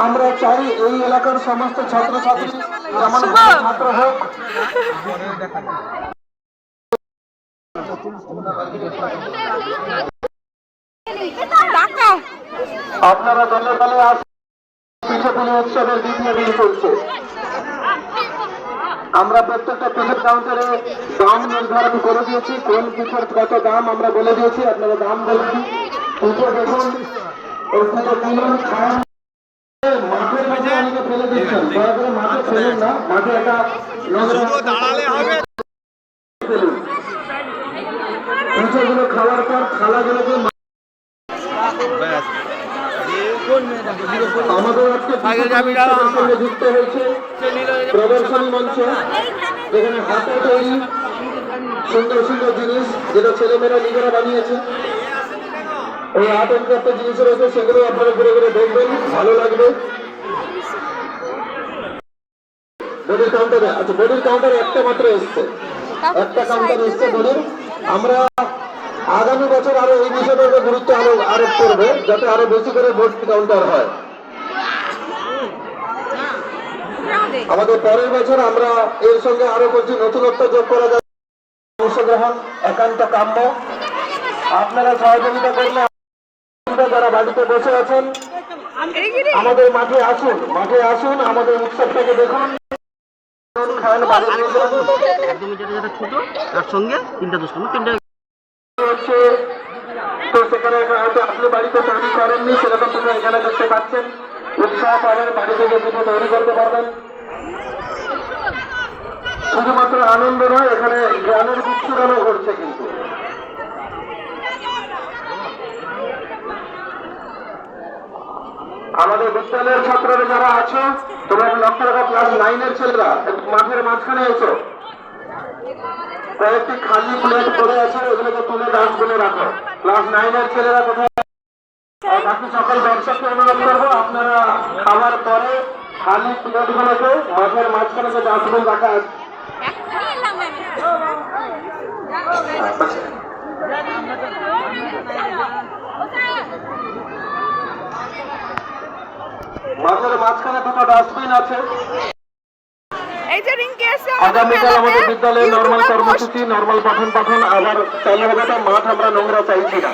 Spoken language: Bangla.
আমরা চাই এই এলাকার সমস্ত ছাত্রছাত্রী যেমন ছাত্র হোক আপনারা দলে দলে আসুন। পিঠেপুলি উৎসবের দ্বিতীয় দিন চলছে। আমরা প্রত্যেকটা পিঠের কাউন্টারে দাম নির্ধারণ করে দিয়েছি। কোন পিঠের কত দাম আমরা বলে দিয়েছি, আপনারা দাম বলুন। পিঠে দেখুন, ওর থেকে কিনুন, খান। মাঠের মধ্যে অনেকে ফেলে দিচ্ছেন, দয়া করে মাঠে ফেলুন না। মাঠে একটা দাঁড়ালে হবে। পিঠেগুলো খাওয়ার পর থালাগুলোকে আমাদের আজকে যুক্ত হয়েছে প্রদর্শনী মঞ্চ, যেখানে হাতে তৈরি সুন্দর সুন্দর জিনিস যেটা ছেলেমেয়েরা নিজেরা বানিয়েছে। ওই আতঙ্কাত্ম জিনিস রয়েছে, সেগুলো আপনারা ঘুরে ঘুরে দেখবেন, ভালো লাগবে। বডির কাউন্টারে আচ্ছা, বডির কাউন্টারে একটা মাত্র এসছে, একটা কাউন্টার এসছে বডির। আমরা আগামী বছর আরো এই বিষয়টার গুরুত্ব আরোপ করবে, যাতে আরো বেশি করে বডি কাউন্টার হয়। আমাদের পরের বছর আমরা এর সঙ্গে আরো কিছু নতুনত্ব যোগ করা যাবে। অংশগ্রহণ একান্ত কাম্য। আপনারা সহযোগিতা করলে, যারা বাড়িতে বসে আছেন আমাদের মাঠে আসুন, মাঠে আসুন, আমাদের উৎসবটাকে দেখুন। তো সেখানে হয়তো আপনি বাড়িতে তৈরি করেননি, সেরকম তুমি এখানে দেখতে পাচ্ছেন। উৎসাহ পাবেন, বাড়ি থেকে পিঠে তৈরি করতে পারবেন। শুধুমাত্র আনন্দ নয়, এখানে জ্ঞানের বিচ্ছুরণও ঘটছে। কিন্তু আমাদের বিদ্যালয়ের ছাত্ররা যারা আছো, তোমরা লক্ষ্য রাখো, ক্লাস 9-এর ছেলেরা মাঠের মাঝখানে এসো। কয়েকটি খালি প্লেট পড়ে আছে, ওগুলোকে তুলে ডাস্টবিনে রাখো। ক্লাস 9-এর ছেলেরা কোথায়? বাকি সকল দর্শককে অনুরোধ করবো, আপনারা খাওয়ার পরে খালি প্লেটগুলোকে মাঠের মাঝখানে যে ডাস্টবিন রাখা আছে, মাঠের মাঝখানে দুটো ডাস্টবিন আছে। আগামীকাল আমাদের বিদ্যালয়ে নর্মাল কর্মসূচি, নর্মাল পঠন পাঠন আবার চালু হবে। মাঠ আমরা নোংরা চাইছি না।